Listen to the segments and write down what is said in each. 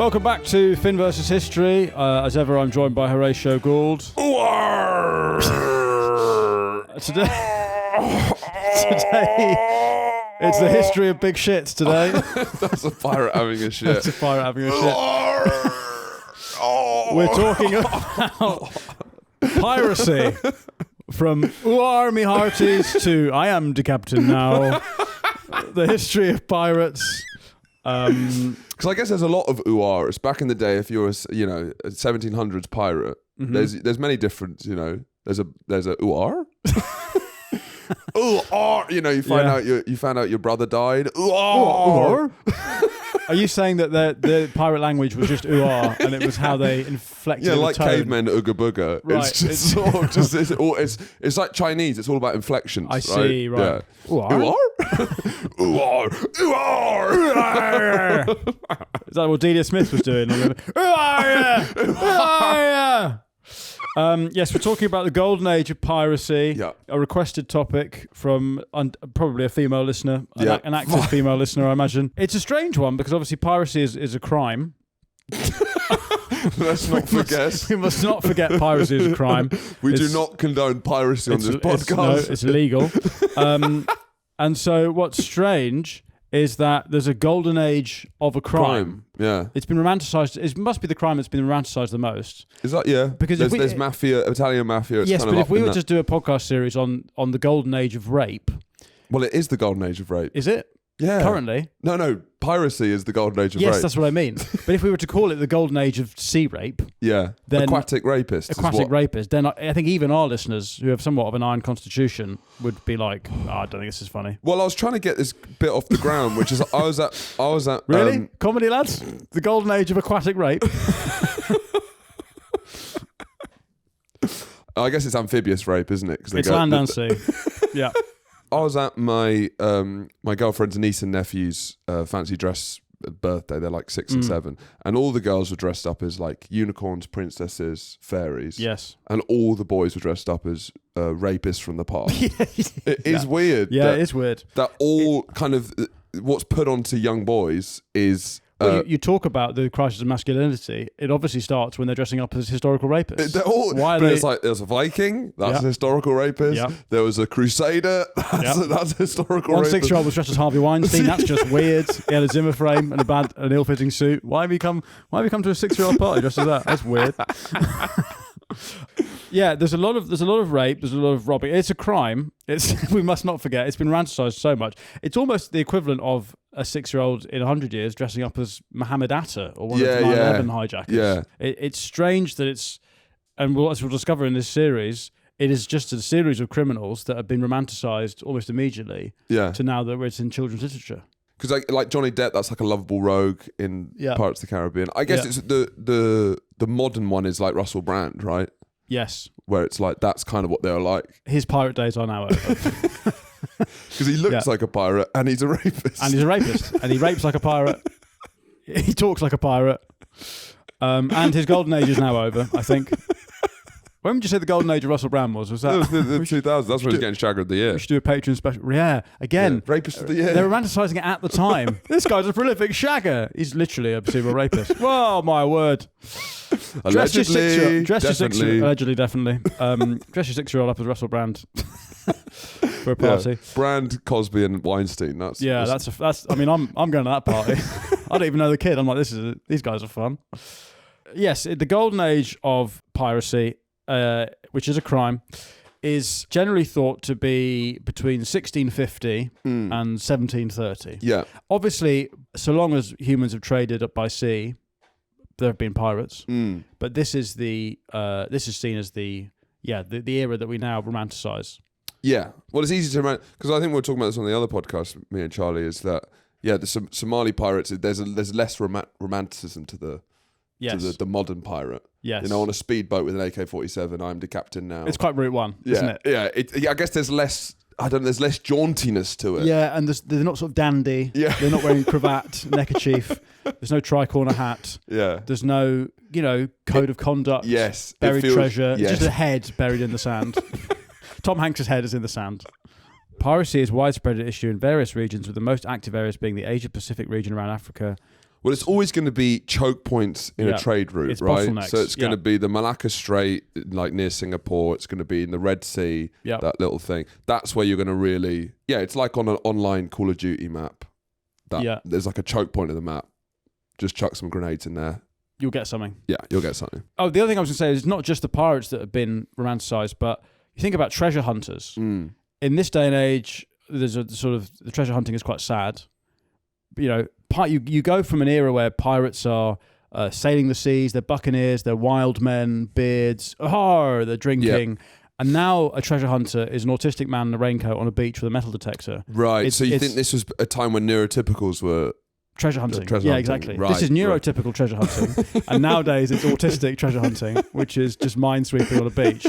Welcome back to Finn versus History. As ever, I'm joined by Horatio Gould. Today, it's the history of big shits today. That's a pirate having a shit. It's a pirate having a shit. We're talking about piracy. From "Uar me hearties" to "I am the captain now." The history of pirates. Because I guess there's a lot of uars. Back in the day, if you're a 1700s pirate, there's many different, there's a uar. Uar, you found out your brother died. Uar. Are you saying that the pirate language was just uar and it was how they inflected the like tone? cavemen ooga booga. Right. It's just sort of just it's like Chinese. It's all about inflections. I see, right. Yeah. Uar? Uar. Uar. Is that what Delia Smith was doing? Yes, we're talking about the golden age of piracy. Yeah. A requested topic from probably a female listener, an active Yeah. female listener, I imagine. It's a strange one because obviously piracy is a crime. Let's not forget. We must not forget piracy is a crime. We do not condone piracy on this podcast. It's illegal. And so what's strange is that there's a golden age of a crime. Yeah. It's been romanticized. It must be the crime that's been romanticized the most. Is that, yeah? Because there's mafia, Italian mafia. It's yes, kind but of if we up were in just do a podcast series on the golden age of rape. Well, it is the golden age of rape. Is it? Yeah. Currently? No. Piracy is the golden age of rape. Yes, that's what I mean. But if we were to call it the golden age of sea rape, yeah. Then aquatic rapist. then I think even our listeners who have somewhat of an iron constitution would be like, I don't think this is funny. Well, I was trying to get this bit off the ground, which is I was at Really? Comedy lads? The golden age of aquatic rape? I guess it's amphibious rape, isn't it? It's land and sea. Yeah. I was at my my girlfriend's niece and nephew's fancy dress birthday. They're like 6 and 7, and all the girls were dressed up as like unicorns, princesses, fairies. Yes. And all the boys were dressed up as rapists from the past. It is weird. Yeah, it is weird. That all kind of what's put onto young boys is. Well, you talk about the crisis of masculinity. It obviously starts when they're dressing up as historical rapists. It's like there's a Viking, that's a historical rapist. Yep. There was a Crusader, that's a historical rapist. 6-year-old was dressed as Harvey Weinstein. That's just weird. He had a Zimmer frame and an ill-fitting suit. Why have you come to a 6-year-old party dressed as that? That's weird. Yeah, there's a lot of rape. There's a lot of robbing. It's a crime. We must not forget. It's been romanticized so much. It's almost the equivalent of a 6-year-old in 100 years dressing up as Mohammed Atta or one of the 9/11 hijackers. Yeah, it's strange that it's, and as we'll discover in this series, it is just a series of criminals that have been romanticized almost immediately. Yeah. To now that it's in children's literature. Because like Johnny Depp, that's like a lovable rogue in Pirates of the Caribbean. I guess it's the modern one is like Russell Brand, right? Yes. Where it's like that's kind of what they're like. His pirate days are now over. Because he looks like a pirate and he's a rapist. And he's a rapist. And he rapes like a pirate. He talks like a pirate. And his golden age is now over, I think. When would you say the golden age of Russell Brand was? Was that? It was the 2000s. That's when he's getting Shagger of the Year. We should do a Patreon special. Yeah, again. Yeah, Rapist of the Year. They're romanticising it at the time. This guy's a prolific shagger. He's literally a serial rapist. Whoa, my word. Allegedly, Allegedly, definitely. Dress your 6-year-old up as Russell Brand for a party. Yeah. Brand, Cosby, and Weinstein. That's. I mean, I'm going to that party. I don't even know the kid. I'm like, these guys are fun. Yes, the golden age of piracy, which is a crime, is generally thought to be between 1650 and 1730. Yeah. Obviously, so long as humans have traded up by sea, there have been pirates. But this is seen as the era that we now romanticize. Yeah. Well, it's easy to remember because I think we were talking about this on the other podcast, me and Charlie, is that the Somali pirates, there's less romanticism to the modern pirate. Yes. On a speedboat with an AK-47, I'm the captain now. It's quite Route 1, isn't it? Yeah. I guess there's less. There's less jauntiness to it. Yeah, and they're not sort of dandy. Yeah. They're not wearing cravat, neckerchief. There's no tricorner hat. Yeah. There's no, code of conduct. Yes. Buried treasure. Yes. It's just a head buried in the sand. Tom Hanks' head is in the sand. Piracy is a widespread issue in various regions, with the most active areas being the Asia-Pacific region around Africa, Well, it's always going to be choke points in Yeah. a trade route, It's right? bottlenecks. So it's going Yeah. to be the Malacca Strait, like near Singapore. It's going to be in the Red Sea, Yeah. that little thing. That's where you're going to really, it's like on an online Call of Duty map. Yeah. There's like a choke point of the map. Just chuck some grenades in there. You'll get something. Yeah, you'll get something. Oh, the other thing I was going to say is it's not just the pirates that have been romanticized, but you think about treasure hunters. Mm. In this day and age, there's a sort of the treasure hunting is quite sad. You know, you go from an era where pirates are sailing the seas, they're buccaneers, they're wild men, beards, they're drinking. And now a treasure hunter is an autistic man in a raincoat on a beach with a metal detector. Right. So you think this was a time when neurotypicals were treasure hunting? Treasure yeah, hunting. exactly. Right, This is neurotypical treasure hunting. And nowadays it's autistic treasure hunting, which is just minesweeping on a beach,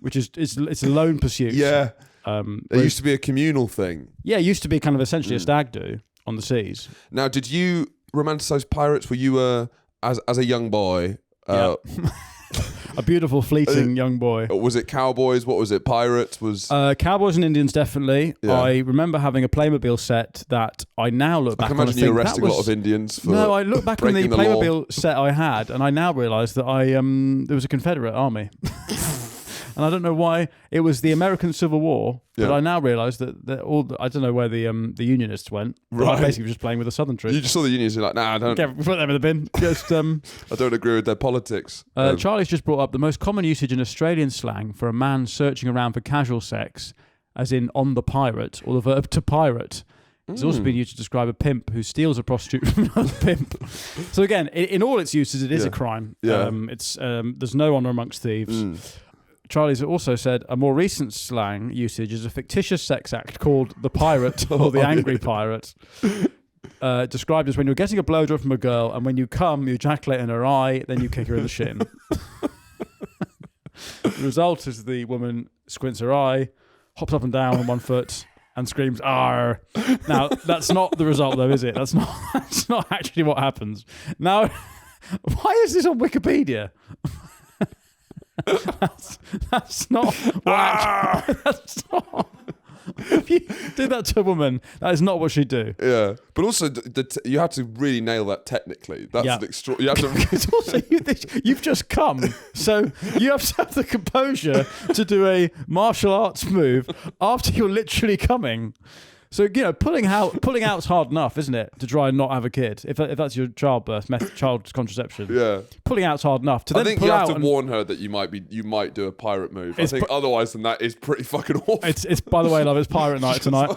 which is it's a lone pursuit. Yeah. It used to be a communal thing. Yeah, it used to be kind of essentially a stag do on the seas. Now, did you romanticize pirates? Were you as a young boy? A beautiful, fleeting young boy. Was it cowboys? What was it? Pirates? Was Cowboys and Indians, definitely. Yeah. I remember having a Playmobil set that I now look back I can on and imagine you think arresting that a lot was... of Indians for No, I look back on the breaking the law. Playmobil set I had, and I now realise that there was a Confederate army. And I don't know why. It was the American Civil War, but Yeah. I now realise that I don't know where the Unionists went. But Right. I basically was just playing with the Southern troops. You just saw the Unions. You're like, nah, I don't Put them in the bin. Just I don't agree with their politics. Charlie's just brought up the most common usage in Australian slang for a man searching around for casual sex, as in on the pirate, or the verb to pirate. It's also been used to describe a pimp who steals a prostitute from another pimp. So again, in all its uses, it is a crime. Yeah. There's no honour amongst thieves. Charlie's also said a more recent slang usage is a fictitious sex act called the pirate or the angry pirate. Described as when you're getting a blowjob from a girl and when you come, you ejaculate in her eye, then you kick her in the shin. The result is the woman squints her eye, hops up and down on one foot, and screams "Arr!" Now that's not the result, though, is it? That's not actually what happens. Now, why is this on Wikipedia? That's not what actually, that's not. If you did that to a woman, that is not what she'd do. Yeah, but also you have to really nail that technically. That's Yeah. an extra. You have to. It's also you've just come, so you have to have the composure to do a martial arts move after you're literally coming. So pulling out's hard enough, isn't it, to try and not have a kid? If that's your childbirth, child contraception. Yeah, pulling out's hard enough. To I then think pull you have out to and, warn her that you might do a pirate move. I It's think otherwise than that is pretty fucking awful. It's by the way, love, it's pirate night tonight.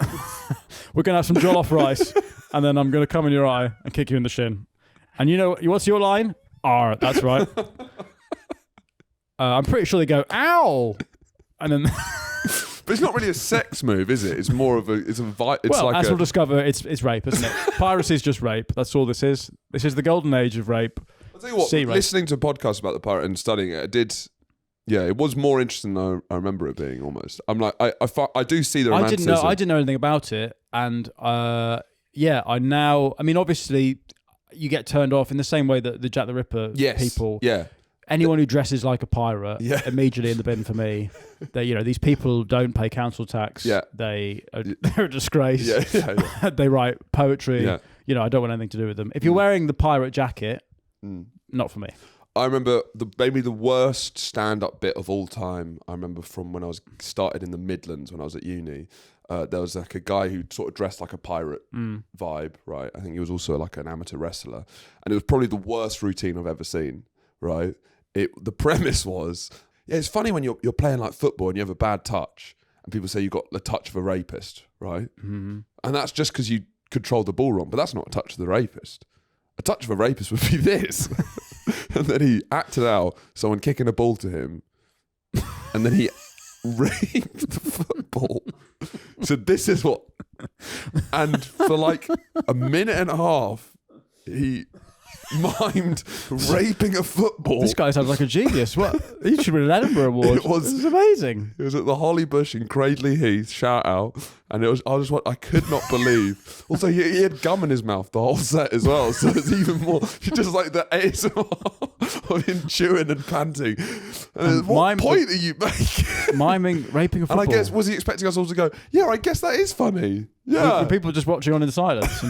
We're gonna have some jollof rice, and then I'm gonna come in your eye and kick you in the shin. And what's your line? R. That's right. I'm pretty sure they go ow, and then. But it's not really a sex move, is it? It's more of it's like As we'll discover, it's rape, isn't it? Piracy is just rape. That's all this is. This is the golden age of rape. I'll tell you what, Sea rape. listening to a podcast about the pirate and studying it, it was more interesting than I remember it being almost. I'm like, I do see the I romanticism. didn't know anything about it, and I mean, obviously, you get turned off in the same way that the Jack the Ripper people. Yeah. Anyone who dresses like a pirate, Yeah. immediately in the bin for me. These people don't pay council tax. Yeah. They're a disgrace. Yeah. They write poetry. Yeah. I don't want anything to do with them. If you're wearing the pirate jacket, not for me. I remember maybe the worst stand-up bit of all time. I remember from when I was started in the Midlands when I was at uni. There was like a guy who sort of dressed like a pirate vibe, right? I think he was also like an amateur wrestler, and it was probably the worst routine I've ever seen, right? The premise was, it's funny when you're playing like football and you have a bad touch, and people say you got the touch of a rapist, right? Mm-hmm. And that's just because you controlled the ball wrong, but that's not a touch of the rapist. A touch of a rapist would be this. And then he acted out someone kicking a ball to him, and then he raped the football. So this is what, and for like a minute and a half, he mimed raping a football. This guy sounds like a genius. What? He should win an Edinburgh Award. This is amazing. It was at the Holly Bush in Cradley Heath, shout out. And I could not believe. Also, he had gum in his mouth the whole set as well. So it's even more, just like the ASMR of him chewing and panting. And what point are you making? Miming, raping a football. And I guess, was he expecting us all to go, yeah, I guess that is funny. Yeah. Were people just watching on in silence?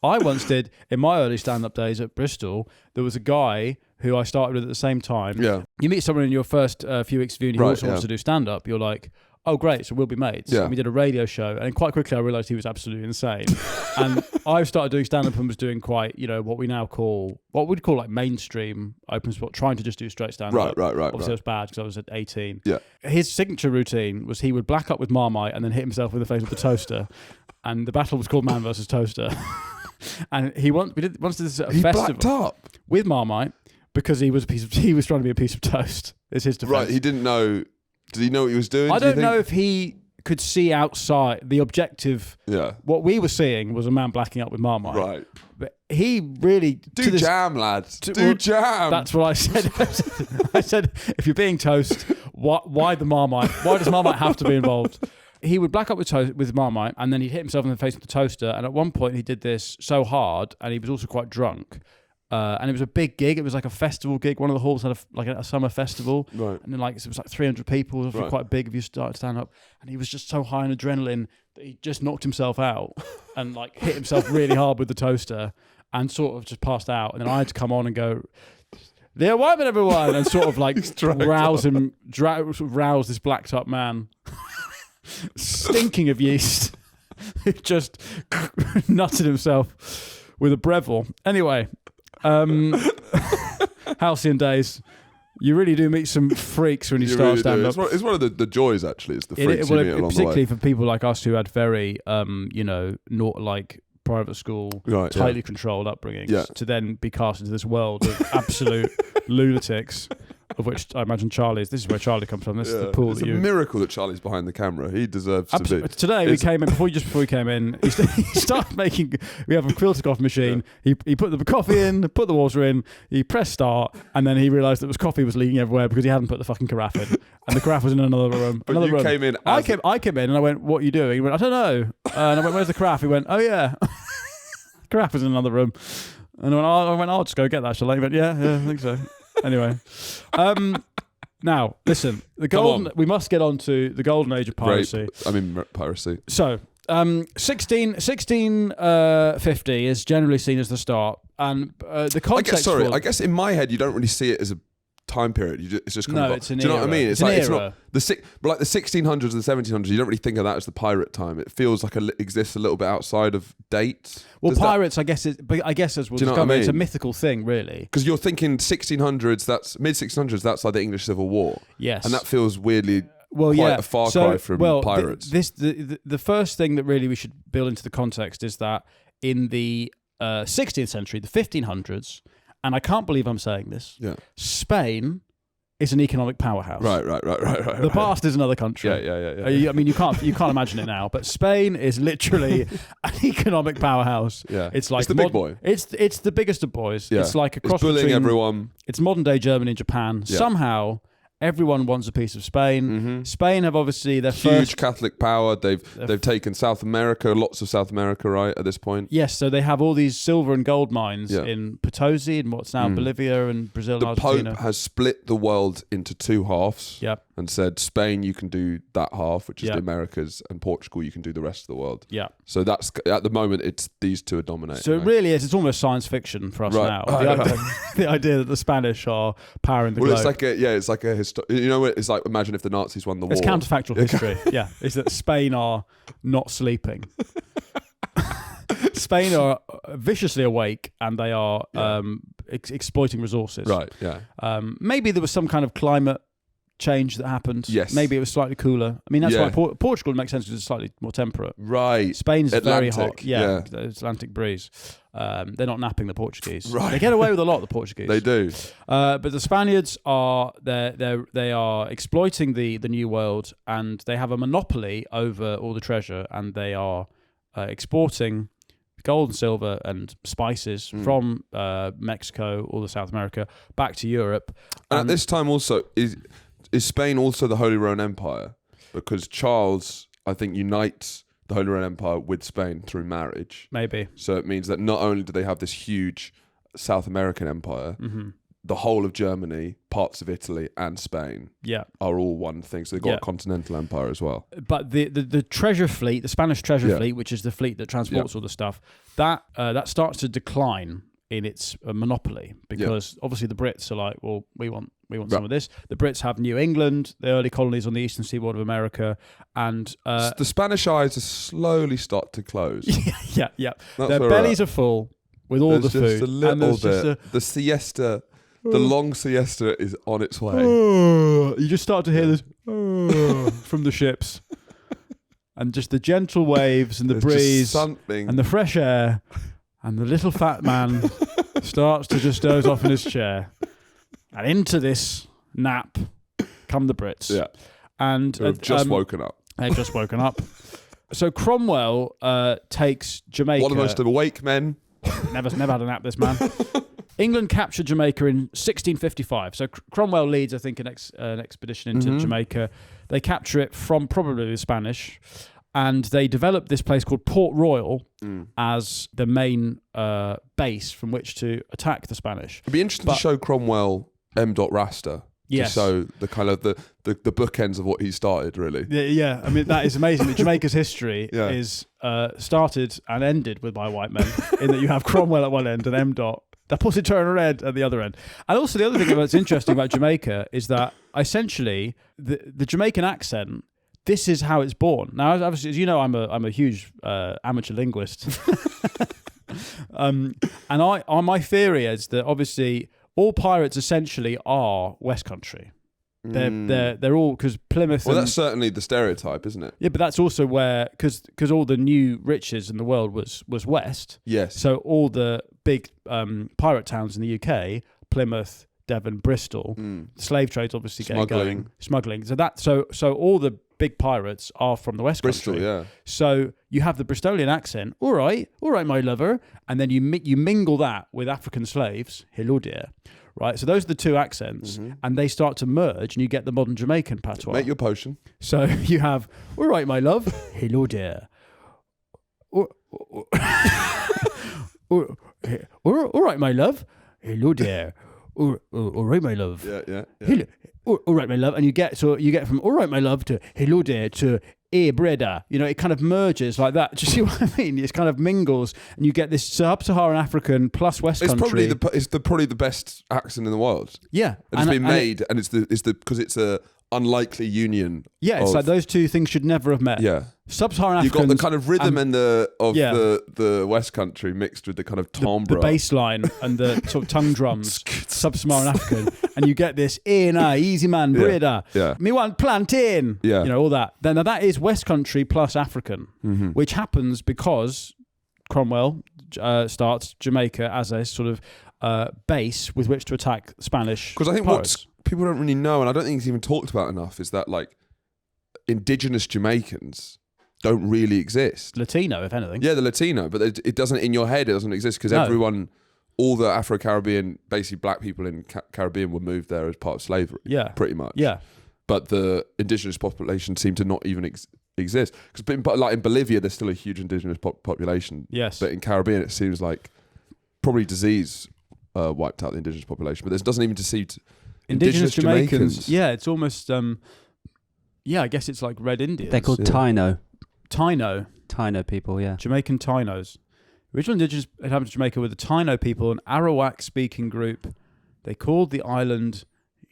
I once did, in my early stand-up days at Bristol, there was a guy who I started with at the same time. Yeah. You meet someone in your first few weeks of uni who Right, also wants to do stand-up. You're like, oh, great, so we'll be mates. Yeah. And we did a radio show, and quite quickly I realised he was absolutely insane. And I started doing stand-up and was doing quite, what we'd call like mainstream open spot, trying to just do straight stand-up. Right. Obviously, it was bad because I was at 18. Yeah. His signature routine was he would black up with Marmite and then hit himself in the face with a toaster. And the battle was called Man versus Toaster. And we did this at a festival blacked up with Marmite because he was trying to be a piece of toast. Is his defense. Right, he didn't know. Did he know what he was doing? I don't know if he could see outside the objective. Yeah. What we were seeing was a man blacking up with Marmite. Right. But he really Jam, lads. Jam. That's what I said. I said, if you're being toast, why the Marmite? Why does Marmite have to be involved? He would black up with Marmite, and then he'd hit himself in the face with the toaster. And at one point, he did this so hard, and he was also quite drunk. And it was a big gig. It was like a festival gig. One of the halls had a summer festival. Right. And then it was like 300 people. It was Right. quite big if you started stand up. And he was just so high on adrenaline that he just knocked himself out and hit himself really hard with the toaster and sort of just passed out. And then I had to come on and go, "Dear Wyman, everyone," and sort of rouse this blacked up man, stinking of yeast, who just nutted himself with a Breville. Anyway. Halcyon days, you really do meet some freaks when you start really stand up. It's one of the joys, actually. It's the freaks you meet along the particularly way. for people like us who had very, not like private school, Right, tightly controlled upbringings, Yeah. to then be cast into this world of absolute lunatics, of which I imagine Charlie is. This is where Charlie comes from. This is the pool It's that a you. miracle that Charlie's behind the camera. He deserves to be. Today we came in before we came in. He started making. We have a quilter coffee machine. Yeah. He put the coffee in, put the water in. He pressed start, and then he realised that coffee was leaking everywhere because he hadn't put the fucking carafe in, and the carafe was in another room. But you came in. I came in and I went, "What are you doing?" He went, "I don't know." And I went, "Where's the carafe?" He went, "Oh yeah." Carafe was in another room, and I went, "I'll just go get that." Shall I? He went, "Yeah, I think so." Anyway, now listen, we must get on to the golden age of piracy. Piracy. So, 1650 is generally seen as the start, and the context. I guess in my head you don't really see it as a time period. It's just kind of. It's an do you know era. what I mean? It's an it's era. not but like the 1600s and the 1700s. You don't really think of that as the pirate time. It feels like it exists a little bit outside of dates. Well, pirates, I guess, as we'll discover, it's a mythical thing, really. Because you're thinking 1600s. That's mid 1600s. That's like the English Civil War. Yes, and that feels weirdly. A far cry from pirates. The first thing that really we should build into the context is that in the 16th century, the 1500s, and I can't believe I'm saying this, Spain is an economic powerhouse. Right. The past is another country. Yeah. I mean, you can't imagine it now, but Spain is literally an economic powerhouse. Yeah. It's like the big boy. It's the biggest of boys. Yeah. It's like a cross bullying between everyone. It's modern day Germany and Japan. Yeah. Somehow everyone wants a piece of Spain. Mm-hmm. Spain have obviously their huge first Catholic power. They've taken South America, lots of South America, right at this point. Yes, so they have all these silver and gold mines Yeah. in Potosi, in what's now Bolivia and Brazil The and Argentina. Pope has split the world into two halves. Yep. And said Spain, you can do that half, which is Yeah. the Americas, and Portugal, you can do the rest of the world. Yeah. So that's at the moment, it's these two are dominating. So it really is. It's almost science fiction for us Right. now. The idea that the Spanish are powering the globe. It's like a it's like imagine if the Nazis won the It's war. counterfactual history. Yeah, it's that Spain are not sleeping. Spain are viciously awake and they are exploiting resources. Right. Yeah. Maybe there was some kind of climate change that happened. Yes. Maybe it was slightly cooler. I mean, that's Yeah. why Portugal makes sense because it's slightly more temperate. Right. Spain's very Atlantic, hot. yeah. The Atlantic breeze. They're not napping the Portuguese. Right. They get away with a lot, the Portuguese. They do. But the Spaniards are they are exploiting the New World, and they have a monopoly over all the treasure, and they are exporting gold and silver and spices from Mexico, all of South America, back to Europe. And at this time also, is Spain also the Holy Roman Empire? Because Charles, I think, unites the Holy Roman Empire with Spain through marriage. Maybe. So it means that not only do they have this huge South American empire, the whole of Germany, parts of Italy, and Spain Yeah. are all one thing. So they've got Yeah. a continental empire as well. But the treasure fleet, the Spanish treasure fleet, which is the fleet that transports all the stuff, that starts to decline in its monopoly because obviously the Brits are like, well, we want some of this. The Brits have New England, the early colonies on the eastern seaboard of America, and The Spanish eyes are slowly start to close. yeah. That's Their where bellies we're are full with all There's the just food. a little and there's bit. The siesta, the long siesta is on its way. You just start to hear this from the ships, and just the gentle waves and the There's just breeze something. and the fresh air, and the little fat man starts to just doze off in his chair, and into this nap come the Brits. Yeah. And They've just woken up. They've just woken up. So Cromwell takes Jamaica. One of the most awake men. Never had a nap, this man. England captured Jamaica in 1655. So Cromwell leads, I think, an expedition into Jamaica. They capture it from probably the Spanish, and they develop this place called Port Royal as the main base from which to attack the Spanish. It'd be interesting to show Cromwell M. Rasta. Yes. So the kind of the bookends of what he started, really. Yeah, I mean, that is amazing. That Jamaica's history Yeah. is started and ended with by white men, in that you have Cromwell at one end and M. The Pussy Turner Red at the other end. And also the other thing that's interesting about Jamaica is that essentially the Jamaican accent, this is how it's born. Now, obviously, as you know, I'm a huge amateur linguist. And my theory is that obviously all pirates essentially are West Country. They're all, because Plymouth. Well, that's certainly the stereotype, isn't it? Yeah, but that's also where, because all the new riches in the world was west. Yes. So all the big pirate towns in the UK, Plymouth, Devon, Bristol, slave trades obviously getting going, smuggling. So all the big pirates are from the West Bristol, Country. yeah. So you have the Bristolian accent. All right, my lover, and then you mingle that with African slaves. Hello, dear. Right, so those are the two accents, and they start to merge, and you get the modern Jamaican patois. Make your potion. So you have, all right, my love. Hello, dear. All right, my love. Hello, dear. All right, my love. Yeah. Hello. All right, my love. And you get from all right, my love, to hello, dear, to breda. You know, it kind of merges like that. Do you see what I mean? It kind of mingles, and you get this sub-Saharan African plus West Country. It's probably the best accent in the world. Yeah, and it's been made, and it's because it's a unlikely union. Yeah, it's like those two things should never have met. Yeah. Sub-Saharan You've Africans. got the kind of rhythm and the West Country mixed with the kind of timbre. The bass line and the sort of tongue drums, Sub-Saharan African. And you get this, easy man, breda. Yeah. Me want plantain. Yeah. You know, all that. Now that is West Country plus African, which happens because Cromwell starts Jamaica as a sort of base with which to attack Spanish Because I think pirates. what people don't really know, and I don't think it's even talked about enough, is that like indigenous Jamaicans don't really exist. Latino, if anything. Yeah, the Latino, but it doesn't, in your head, it doesn't exist because everyone, all the Afro-Caribbean, basically black people in Caribbean were moved there as part of slavery. Yeah. Pretty much. Yeah. But the indigenous population seemed to not even exist. Because like in Bolivia, there's still a huge indigenous population. Yes. But in Caribbean, it seems like probably disease wiped out the indigenous population. But this doesn't even deceive indigenous Jamaicans. Yeah, it's almost, I guess it's like Red Indians. They're called Taino. Taino people, yeah. Jamaican Tainos. Original indigenous inhabitants of Jamaica were the Taino people, an Arawak-speaking group. They called the island...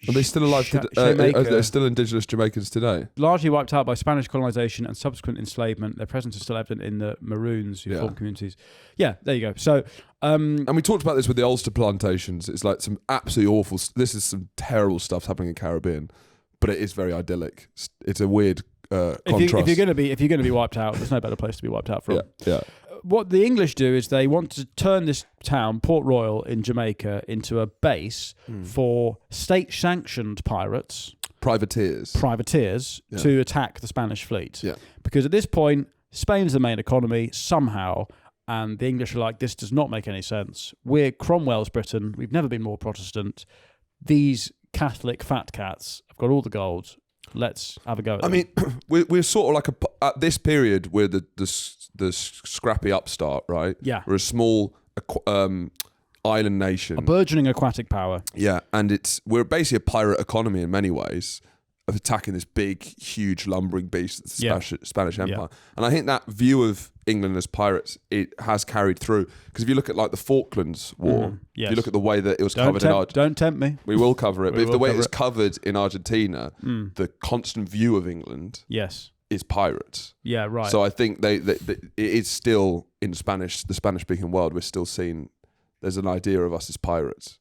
Are they still alive today? Are there still indigenous Jamaicans today? Largely wiped out by Spanish colonisation and subsequent enslavement. Their presence is still evident in the Maroons who form communities. Yeah, there you go. So, and we talked about this with the Ulster plantations. It's like some absolutely awful... This is some terrible stuff happening in Caribbean, but it is very idyllic. It's a weird contrast. If you're going to be wiped out, there's no better place to be wiped out from. Yeah. What the English do is they want to turn this town, Port Royal in Jamaica, into a base for state-sanctioned pirates, privateers, to attack the Spanish fleet. Yeah. Because at this point, Spain's the main economy somehow, and the English are like, this does not make any sense. We're Cromwell's Britain. We've never been more Protestant. These Catholic fat cats have got all the gold. Let's have a go at them. I mean, we're sort of like at this period, we're the scrappy upstart, right? Yeah. We're a small island nation. A burgeoning aquatic power. Yeah, and we're basically a pirate economy in many ways of attacking this big, huge, lumbering beast that's the Spanish Empire. And I think that view of England as pirates, it has carried through. Because if you look at like the Falklands War, if you look at the way that it was covered in Argentina. Don't tempt me. We will cover it. But if the way it's covered in Argentina, the constant view of England is pirates. Yeah, right. So I think it is still in the Spanish-speaking world, we're still seeing there's an idea of us as pirates.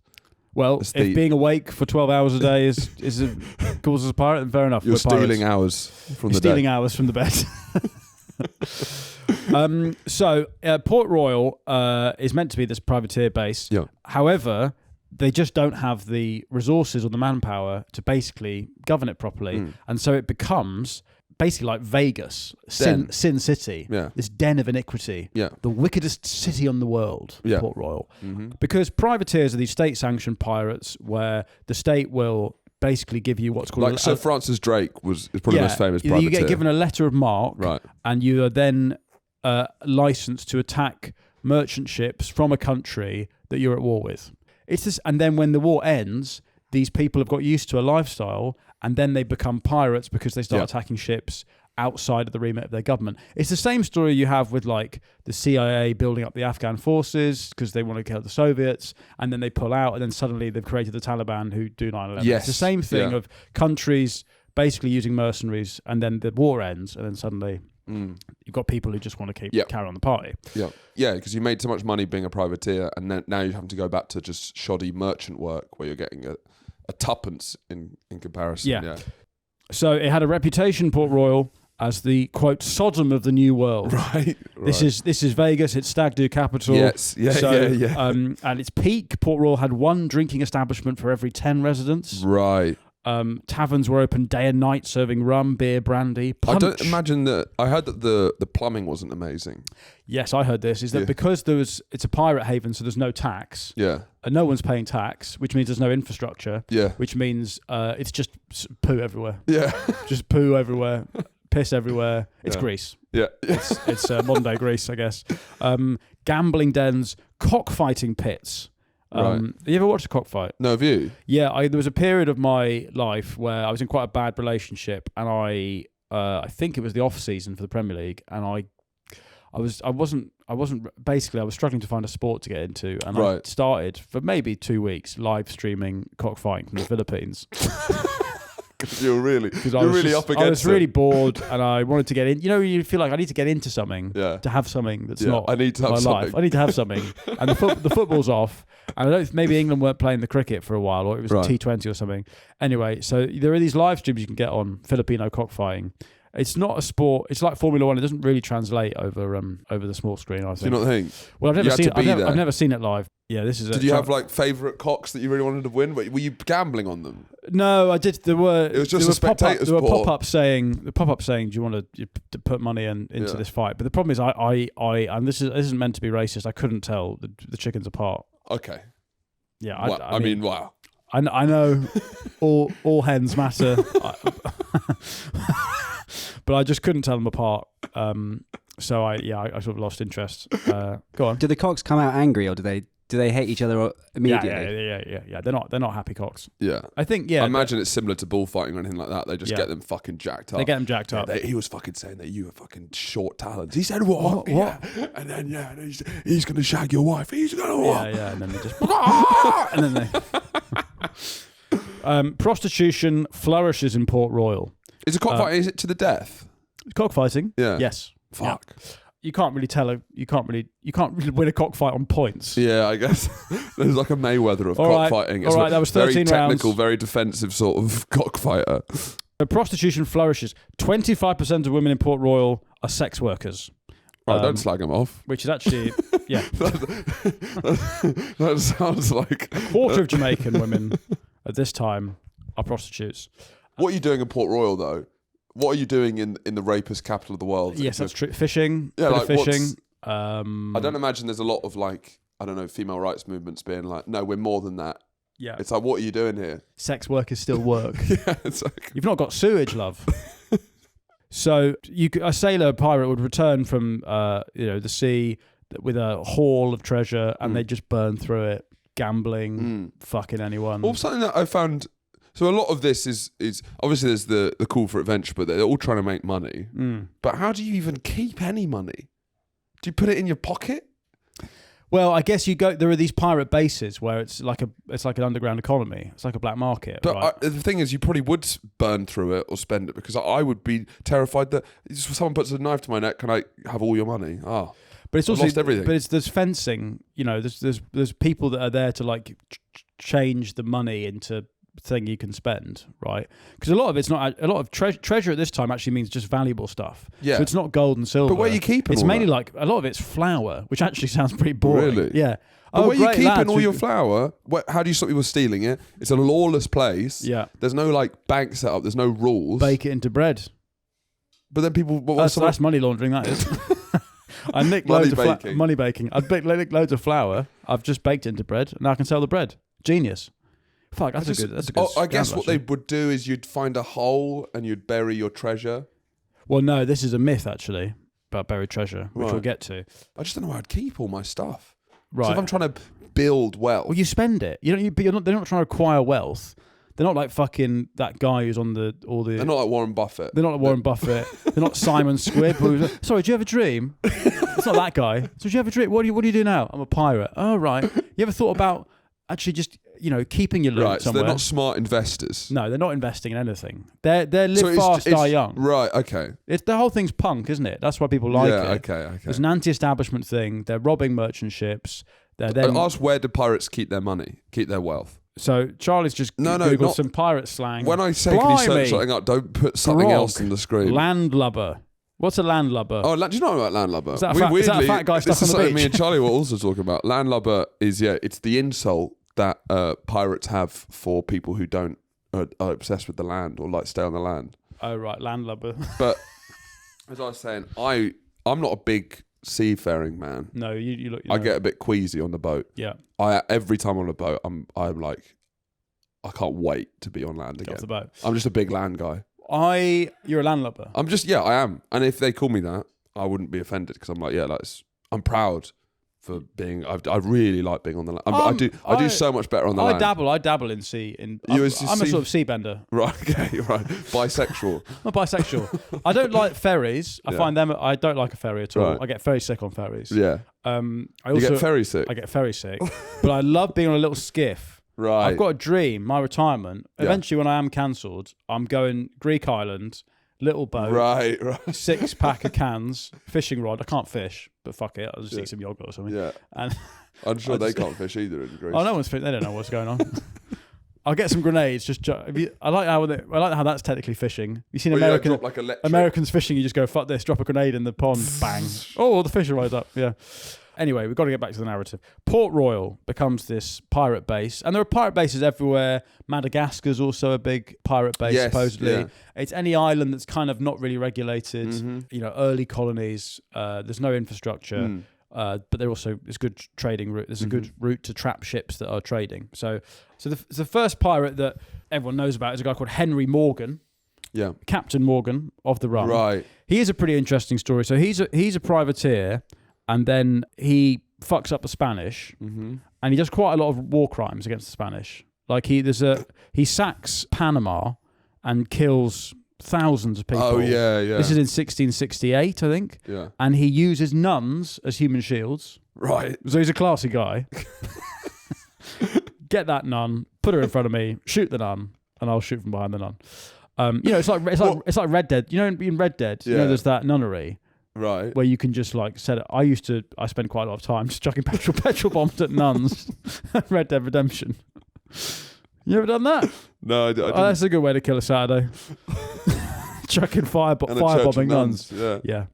Well, if being awake for 12 hours a day causes a pirate, then fair enough. You're stealing hours from the day. Stealing hours from the bed. So Port Royal is meant to be this privateer base. Yeah. However, they just don't have the resources or the manpower to basically govern it properly. And so it becomes basically like Vegas, Sin City, this den of iniquity, the wickedest city on the world, Port Royal. Because privateers are these state-sanctioned pirates where the state will basically give you what's called... Like Sir Francis Drake is probably the most famous privateer. You get given a letter of marque, and you are then licensed to attack merchant ships from a country that you're at war with. It's this, and then when the war ends, these people have got used to a lifestyle, and then they become pirates because they start attacking ships outside of the remit of their government. It's the same story you have with like the CIA building up the Afghan forces because they want to kill the Soviets, and then they pull out, and then suddenly they've created the Taliban who do 9/11. Yes. It's the same thing of countries basically using mercenaries, and then the war ends, and then suddenly you've got people who just want to carry on the party. Yeah, because you made so much money being a privateer, and then now you have to go back to just shoddy merchant work where you're getting a tuppence in comparison. So it had a reputation, Port Royal, as the quote Sodom of the New World. Right. This is Vegas. It's stag do capital. Yes. At its peak, Port Royal had one drinking establishment for every 10 residents. Right. Taverns were open day and night, serving rum, beer, brandy, punch. I don't imagine that. I heard that the plumbing wasn't amazing. Yes, I heard this. Is that because it's a pirate haven, so there's no tax. Yeah. And no one's paying tax, which means there's no infrastructure. Yeah. Which means it's just poo everywhere. Yeah. Just poo everywhere, piss everywhere. It's Greece. Yeah. It's modern day Greece, I guess. Gambling dens, cockfighting pits. You ever watched a cockfight? No, have you? Yeah, there was a period of my life where I was in quite a bad relationship, and I think it was the off season for the Premier League, and I was struggling to find a sport to get into, and I started for maybe 2 weeks live streaming cockfighting from the Philippines. You're really up against it. I was really bored, and I wanted to get in. You know, you feel like I need to get into something to have something that's not I need to have my something. life. I need to have something, and the football's off. And I don't know, maybe England weren't playing the cricket for a while, or it was T20 or something. Anyway, so there are these live streams you can get on Filipino cockfighting. It's not a sport. It's like Formula One. It doesn't really translate over the small screen, I think. Do you not think? Well, I've never seen it live. Yeah, this is. Did you have like favourite cocks that you really wanted to win? Were you gambling on them? No, I did. It was just a spectator sport. There were pop-ups saying, "Do you want to put money into this fight?" But the problem is, I and this isn't meant to be racist. I couldn't tell the chickens apart. Okay. Yeah, I mean, wow. I know all hens matter, but I just couldn't tell them apart. So I sort of lost interest. Go on. Do the cocks come out angry, or do they hate each other immediately? Yeah. They're not happy cocks. Yeah. I think I imagine it's similar to bullfighting or anything like that. They just get them fucking jacked up. They get them jacked up. He was fucking saying that you were fucking short talons. He said what? Yeah. And then he's gonna shag your wife. He's gonna what? Yeah. And then they just and then they prostitution flourishes in Port Royal. Is a cockfight? Is it to the death? Cockfighting? Yeah. Yes. Fuck. Yeah. You can't really win a cockfight on points. Yeah, I guess there's like a Mayweather of cockfighting. All right, that was 13 very technical, rounds. very defensive sort of cockfighter. Prostitution flourishes. 25% of women in Port Royal are sex workers. Don't slag them off. Which is actually, yeah. that sounds like... A quarter of Jamaican women at this time are prostitutes. What are you doing in Port Royal, though? What are you doing in the rapist capital of the world? Yes, that's true. Fishing. Yeah, like fishing. I don't imagine there's a lot of female rights movements being like, no, we're more than that. Yeah. It's like, what are you doing here? Sex work is still work. Yeah, it's like... You've not got sewage, love. So a sailor pirate would return from the sea with a haul of treasure, and they'd just burn through it. gambling, fucking anyone. Well, something that I found. So a lot of this is obviously there's the call for adventure, but they're all trying to make money. But how do you even keep any money? Do you put it in your pocket? Well, I guess there are these pirate bases where it's like an underground economy. It's like a black market. But right? the thing is, you probably would burn through it or spend it, because I would be terrified that someone puts a knife to my neck. Can I have all your money? But it's also lost everything. But there's fencing. There's people that are there to like change the money into thing you can spend, right? Because a lot of it's not a lot of treasure at this time actually means just valuable stuff. Yeah. So it's not gold and silver. But where are you keeping? It's all mainly that? like a lot of it's flour, which actually sounds pretty boring. Really? Yeah. But where are you great, keeping lads, all your flour? How do you stop people stealing it? It's a lawless place. Yeah. There's no like bank set up. There's no rules. Bake it into bread. But then people. That's money laundering. That is. I nicked loads of money baking. I've nicked loads of flour. I've just baked it into bread, and now I can sell the bread. Genius. Fuck, that's a good. I guess what actually. they would do is you'd find a hole and you'd bury your treasure. Well, no, this is a myth actually about buried treasure, which Right. we'll get to. I just don't know where I'd keep all my stuff. Right. So if I'm trying to build wealth, Well, you spend it. But they're not trying to acquire wealth. They're not like fucking that guy who's on all the. they're not like Warren Buffett. They're not like Warren Buffett. They're not Simon Squibb. Sorry, do you have a dream? It's not that guy. So do you have a dream? What do you do now? I'm a pirate. Oh, right. You ever thought about actually just keeping your loot Right, so somewhere? they're not smart investors. No, they're not investing in anything. They're live So fast, die young. Right, okay. The whole thing's punk, isn't it? That's why people like it. Okay. It's an anti-establishment thing. They're robbing merchant ships. They're then. Ask, where do pirates keep their money, keep their wealth? So Charlie's just Googled some pirate slang. When I say, can you search something up, don't put something Grog. else on the screen. Landlubber. What's a landlubber? Oh, do you know about landlubber? Is that a fat guy stuck this on is the something beach? me and Charlie were also talking about. Landlubber is, it's the insult that pirates have for people who don't are obsessed with the land or like stay on the land. Oh, right, landlubber. But as I was saying, I'm not a big seafaring man. No, you look. I get a bit queasy on the boat. Yeah. Every time on a boat, I'm like, I can't wait to be on land Get again. off the boat. I'm just a big land guy. You're a landlubber. I am. And if they call me that, I wouldn't be offended because I'm like, I'm proud for being. I really like being on the land. I do so much better on the land. I dabble in sea. I'm a sort of seabender. Right. Okay. Right. Bisexual. I'm bisexual. I don't like ferries. I find them. I don't like a ferry at all. Right. I get very sick on ferries. Yeah. I You get ferry sick. I get ferry sick, but I love being on a little skiff. Right. I've got a dream. My retirement. Eventually, when I am cancelled, I'm going Greek island, little boat, Right. 6-pack of cans, fishing rod. I can't fish, but fuck it. I'll just eat some yogurt or something. Yeah. And I'm sure they can't fish either in Greece. oh, no one's fishing. They don't know what's going on. I'll get some grenades. I like how that's technically fishing. You've seen drop like electric. Americans fishing. You just go fuck this. Drop a grenade in the pond. Bang. Oh, the fish will rise up. Yeah. Anyway, we've got to get back to the narrative. Port Royal becomes this pirate base, and there are pirate bases everywhere. Madagascar's also a big pirate base, supposedly. Yeah. It's any island that's kind of not really regulated. Mm-hmm. Early colonies. There's no infrastructure, but it's good trading route. There's a good route to trap ships that are trading. So the first pirate that everyone knows about is a guy called Henry Morgan. Yeah. Captain Morgan of the Rum. Right. He is a pretty interesting story. So he's a privateer. And then he fucks up the Spanish, and he does quite a lot of war crimes against the Spanish. Like he sacks Panama and kills thousands of people. Oh yeah. This is in 1668, I think. Yeah. And he uses nuns as human shields. Right. So he's a classy guy. Get that nun, put her in front of me, shoot the nun, and I'll shoot from behind the nun. It's like Red Dead. In Red Dead, there's that nunnery. Right. Where you can just like set it. I spend quite a lot of time just chucking petrol bombs at nuns. Red Dead Redemption. You ever done that? No, I didn't. Oh, that's a good way to kill a Saturday. Chucking firebombing nuns. Yeah.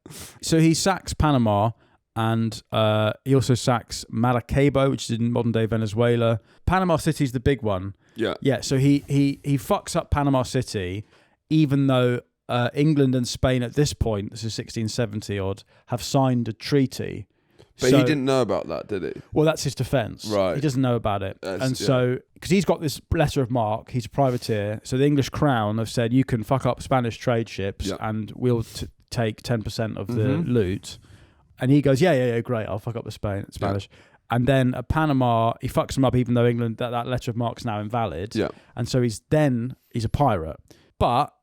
So he sacks Panama, and he also sacks Maracaibo, which is in modern day Venezuela. Panama City's the big one. Yeah. Yeah. So he fucks up Panama City, even though England and Spain at this point, this is 1670 odd, have signed a treaty. But he didn't know about that, did he? Well, that's his defence. Right. He doesn't know about it. So, because he's got this letter of marque, he's a privateer. So the English Crown have said, you can fuck up Spanish trade ships and we'll take 10% of the loot. And he goes, yeah, great, I'll fuck up the Spanish. And then at Panama, he fucks them up, even though England, that letter of marque's now invalid. Yeah. And so he's a pirate. But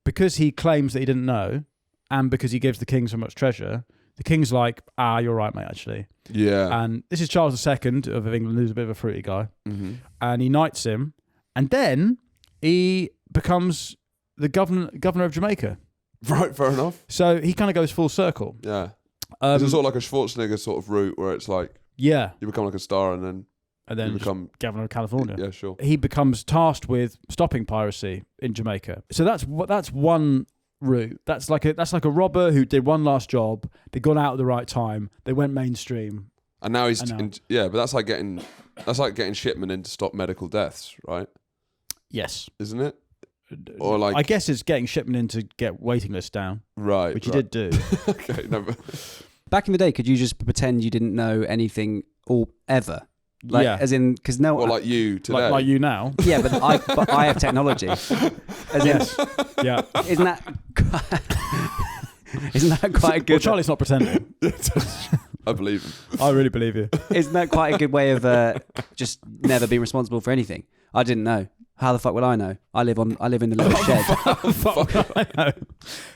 because he claims that he didn't know, and because he gives the king so much treasure, the king's like, you're right, mate, actually. Yeah. And this is Charles II of England, who's a bit of a fruity guy. Mm-hmm. And he knights him. And then he becomes the governor of Jamaica. Right, fair enough. So he kind of goes full circle. Yeah. Is it sort of like a Schwarzenegger sort of route where it's like, yeah. you become like a star and then you become governor of California. Yeah, sure. He becomes tasked with stopping piracy in Jamaica. So that's one route. That's like a robber who did one last job. They got out at the right time. They went mainstream. And now but that's like getting shipment in to stop medical deaths, right? Yes. Isn't it? Or like, I guess it's getting shipment in to get waiting lists down. Right. Which he did do. Okay. No, Back in the day, could you just pretend you didn't know anything or ever? Like, yeah. Because like you today. Like you now. Yeah, but I have technology. Yes. Yeah. Isn't that quite a good? Well, Charlie's not pretending. I believe him. I really believe you. Isn't that quite a good way of just never being responsible for anything? I didn't know. How the fuck would I know? I live in the little shed.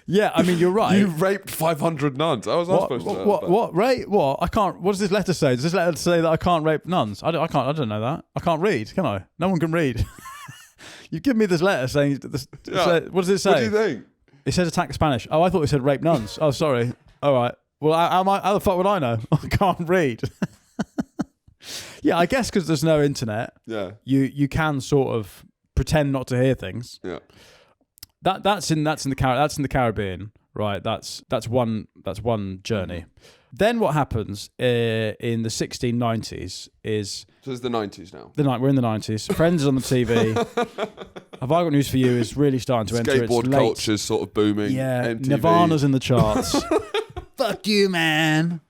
Yeah, I mean, you're right. You raped 500 nuns. How was I supposed to know that? What? Rape? What? I can't. What does this letter say? Does this letter say that I can't rape nuns? I don't know that. I can't read, can I? No one can read. You give me this letter saying this. Yeah. What does it say? What do you think? It says attack Spanish. Oh, I thought it said rape nuns. Oh, sorry. All right. Well, how the fuck would I know? I can't read. Yeah, I guess because there's no internet. Yeah. You can sort of pretend not to hear things. Yeah. That's in the Caribbean, right? That's one journey. Then what happens in the 1690s is So it's the 90s now. we're in the 90s. Friends is on the TV. Have I got news for you? Is really starting to enter its Skateboard late. culture's sort of booming. Yeah, MTV. Nirvana's in the charts. Fuck you, man.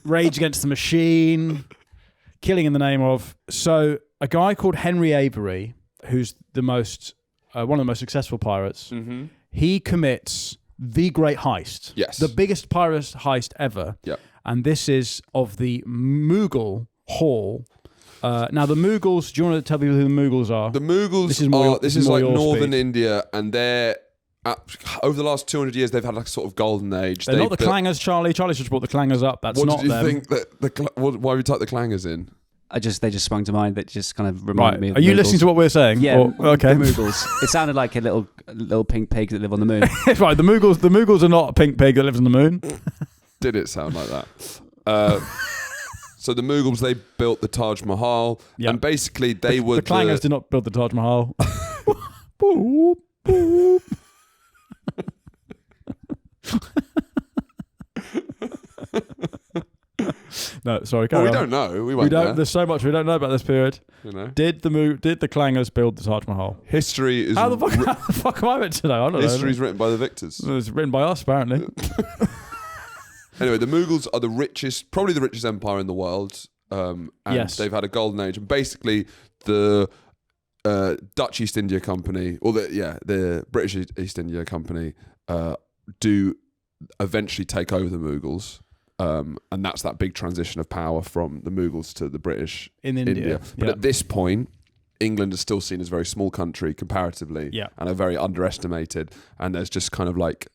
Rage Against the Machine. Killing in the Name of. So a guy called Henry Avery, who's one of the most successful pirates, Mm-hmm. he commits the great heist. Yes. The biggest pirate heist ever. Yep. And this is of the Mughal Hall. Now, the Mughals, do you want to tell people who the Mughals are? The Mughals this is like northern India, and they're over the last 200 years they've had like a sort of golden age. They're not the Clangers, Charlie. Charlie's just brought the Clangers up. That's not them. What did you think that why we type the Clangers in? They just sprung to mind. That just kind of reminded me of Are the you Mughals. listening to what we're saying? Yeah, okay. The Mughals. It sounded like a little pink pig that live on the moon. Right, the Mughals are not a pink pig that lives on the moon. Did it sound like that? So the Mughals, they built the Taj Mahal, and basically they were the Clangers did not build the Taj Mahal. Boop, boop. No, sorry. Well, we on. don't know. We don't. there. There's so much we don't know about this period. You know, did the Clangers build the Taj Mahal? history is How the fuck am I meant to know? I don't know. history's written by the victors. It's written by us, apparently. Anyway, the Mughals are probably the richest empire in the world. And Yes. they've had a golden age. And basically, the Dutch East India Company, or the British East India Company, do eventually take over the Mughals. And that's that big transition of power from the Mughals to the British In India. But Yeah. at this point, England is still seen as a very small country comparatively, and are very underestimated. And there's just kind of like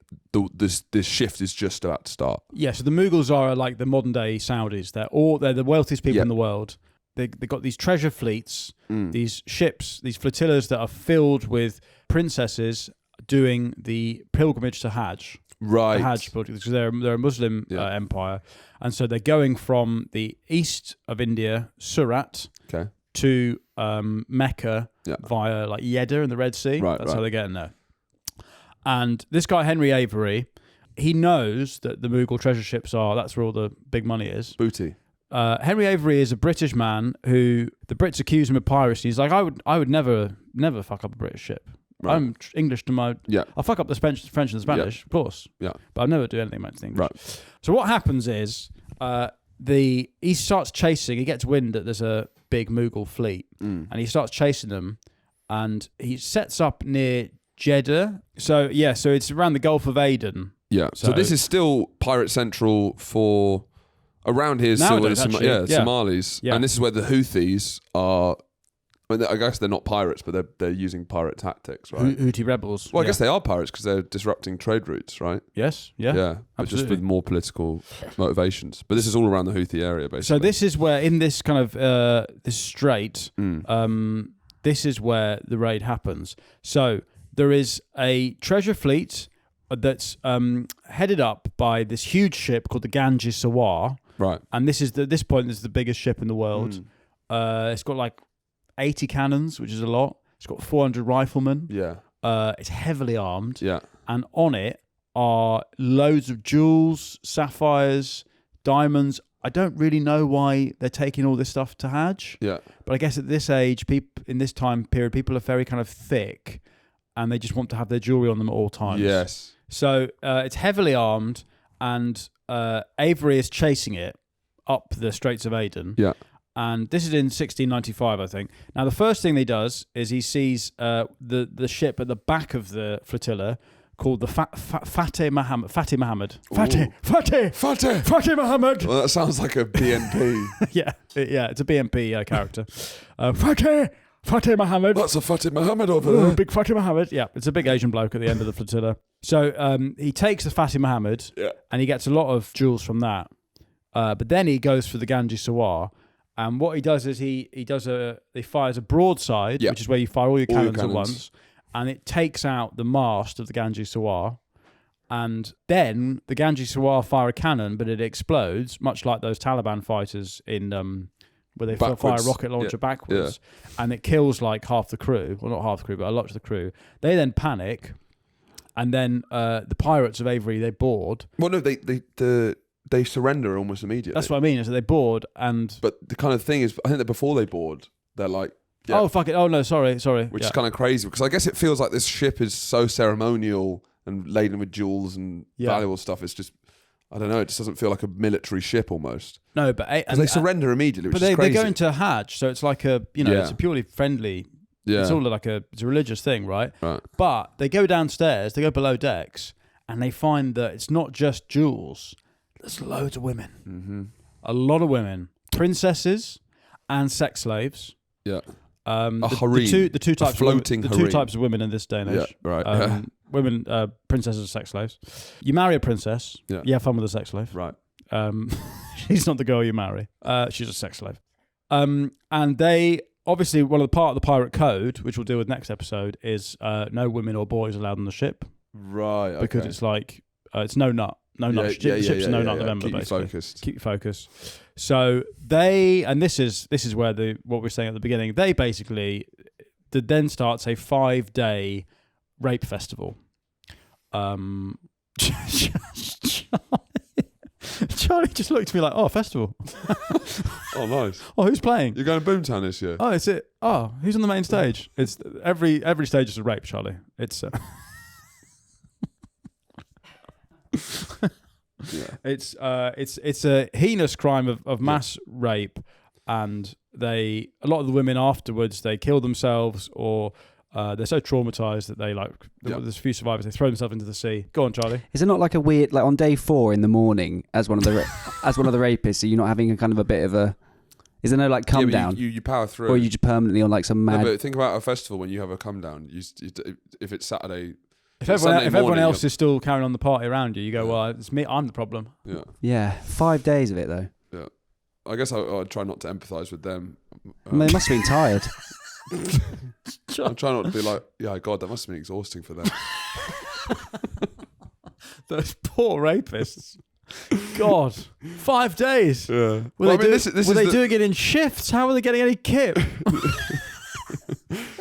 this shift is just about to start. Yeah, so the Mughals are like the modern day Saudis. They're the wealthiest people in the world. They've got these treasure fleets, these ships, these flotillas that are filled with princesses doing the pilgrimage to Hajj. Right. The Hajj pilgrimage, because they're a Muslim empire. And so they're going from the east of India, Surat, Okay. to Mecca via like Jeddah and the Red Sea. That's how they're getting there. And this guy, Henry Avery, he knows that the Mughal treasure ships that's where all the big money is. Booty. Henry Avery is a British man who the Brits accuse him of piracy. He's like, I would never fuck up a British ship. Right. I'm English to my... Yeah. I'll fuck up the French and the Spanish, of course. Yeah. But I'll never do anything about English. Right. So what happens is he starts chasing. He gets wind that there's a big Mughal fleet, and he starts chasing them, and he sets up near Jeddah. So it's around the Gulf of Aden. Yeah. So this is still Pirate Central for Around here, Nowadays, Somalis, actually, yeah. Somalis, Yeah. and this is where the Houthis are. I mean, I guess they're not pirates, but they're using pirate tactics, right? Houthi rebels. Well, I yeah. guess they are pirates because they're disrupting trade routes, right? Yes, yeah. But just absolutely. with more political motivations. But this is all around the Houthi area, basically. So this is where, in this kind of this strait, Mm. this is where the raid happens. So there is a treasure fleet that's headed up by this huge ship called the Ganges Sawar, Right. and this is at this point this is the biggest ship in the world. It's got like 80 cannons, which is a lot. It's got 400 riflemen. Yeah. It's heavily armed, Yeah. and on it are loads of jewels, sapphires, diamonds. I don't really know why they're taking all this stuff to Hajj, Yeah. but I guess at this age, in this time period, people are very kind of thick, and they just want to have their jewelry on them at all times. Yes. So it's heavily armed, and Avery is chasing it up the Straits of Aden. Yeah. And this is in 1695, I think. Now, the first thing he does is he sees the ship at the back of the flotilla called the Fateh Muhammad. Fateh Muhammad. Well, that sounds like a BNP. yeah, it's a BNP character. Fateh Muhammad. That's a Fateh Muhammad over Ooh, there. big Fateh Muhammad. Yeah, it's a big Asian bloke at the end of the flotilla. So he takes the Fateh Muhammad, and he gets a lot of jewels from that. But then he goes for the Ganges Sawar. And what he does is he fires a broadside, which is where you fire all your cannons at once, and it takes out the mast of the Ganges Sawar. And then the Ganges Sawar fire a cannon, but it explodes, much like those Taliban fighters in where they fire a rocket launcher backwards, and it kills like half the crew. Well, not half the crew, but a lot of the crew. They then panic, and then the pirates of Avery, they board. Well, no, they surrender almost immediately. That's what I mean. So they board, and But the kind of thing is, I think that before they board, they're like, yeah. oh fuck it, oh no, sorry, Which is kind of crazy because I guess it feels like this ship is so ceremonial and laden with jewels and valuable stuff. It's just, I don't know, it just doesn't feel like a military ship almost. No, but they surrender immediately, which but is crazy. they're going to Hajj, so it's like a it's a purely friendly. Yeah. It's all like it's a religious thing, right? Right. But they go downstairs, they go below decks, and they find that it's not just jewels. There's loads of women. Mm-hmm. A lot of women, princesses and sex slaves. Yeah. The harem. two types. floating the harem. two types of women in this day and age. Yeah. Right. Women, princesses, and sex slaves. You marry a princess. Yeah. You have fun with a sex slave. Right. She's not the girl you marry. She's a sex slave. And they obviously one of the part of the pirate code, which we'll deal with next episode, is no women or boys allowed on the ship. Right. Okay. Because it's like it's no nut. No nut. The ship's a no nut November, Keep basically. you focused. Keep you focused. So they, and this is where what we were saying at the beginning. They basically then starts a 5-day rape festival. Charlie just looked at me like, "Oh, festival. Oh, nice. Oh, who's playing? You're going to Boomtown this year? Oh, it's it. Oh, who's on the main stage? It's every stage is a rape, Charlie. It's." It's a heinous crime of mass rape, and a lot of the women afterwards they kill themselves or they're so traumatized that they there's a few survivors, they throw themselves into the sea. Go on, Charlie. Is it not like a weird, like on day 4 in the morning as one of the as one of the rapists? Are you not having a kind of a bit of a? Is there no like come down? You power through, or are you just permanently on like some mad? No, but think about a festival when you have a come down. If it's Saturday. If everyone else is still carrying on the party around you, you go, well, it's me. I'm the problem. Yeah. Yeah, 5 days of it though. Yeah, I guess I'd try not to empathise with them. They must have been tired. I'm trying not to be like, yeah, God, that must have been exhausting for them. Those poor rapists. God, 5 days. Yeah. Were they doing it in shifts? How were they getting any kit?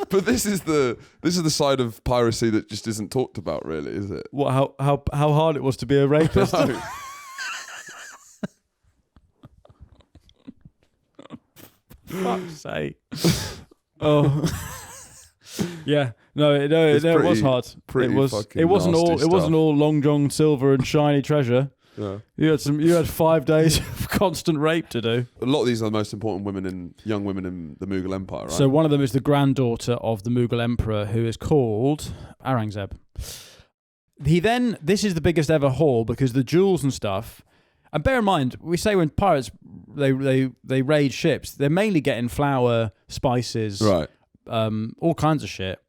But this is the side of piracy that just isn't talked about, really, is it? What? How hard it was to be a rapist? No. Fuck's sake. Oh. Yeah. No, it was hard. It wasn't all Long John Silver and shiny treasure. Yeah. You had 5 days of constant rape to do. A lot of these are the most important young women in the Mughal Empire, right? So one of them is the granddaughter of the Mughal emperor, who is called Aurangzeb. This is the biggest ever haul because the jewels and stuff, And bear in mind, we say when pirates they raid ships, they're mainly getting flour, spices, Right. all kinds of shit.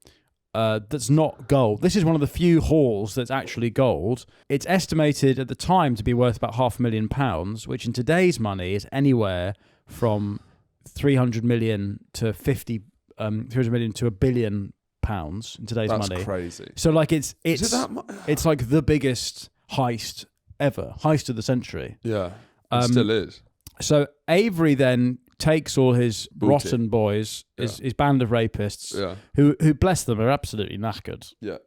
That's not gold. This is one of the few hauls that's actually gold. It's estimated at the time to be worth about £500,000, which in today's money is anywhere from 300 million to 300 million to £1 billion in today's That's money. crazy. So like Is it that much? it's like the biggest heist ever, heist of the century. Yeah. It still is. So Avery then takes all his Booty. rotten boys, his band of rapists, Yeah. who bless them are absolutely knackered. Yeah.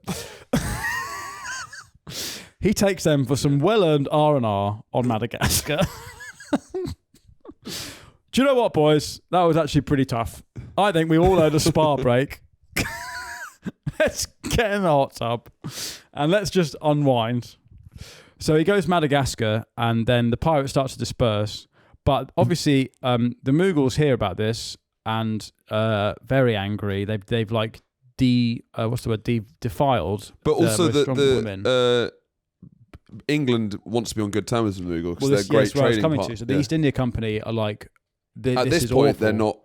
He takes them for some well-earned R&R on Madagascar. Do you know what, boys? That was actually pretty tough. I think we all earned a spa break. Let's get in the hot tub and let's just unwind. So he goes Madagascar, and then the pirates start to disperse. But obviously, the Mughals hear about this and very angry. They've like defiled. But also most strong women. England wants to be on good terms with the Mughal because Well, they're great where I was trading coming partners. to. So the East India Company are like, At this this is point, awful. they're not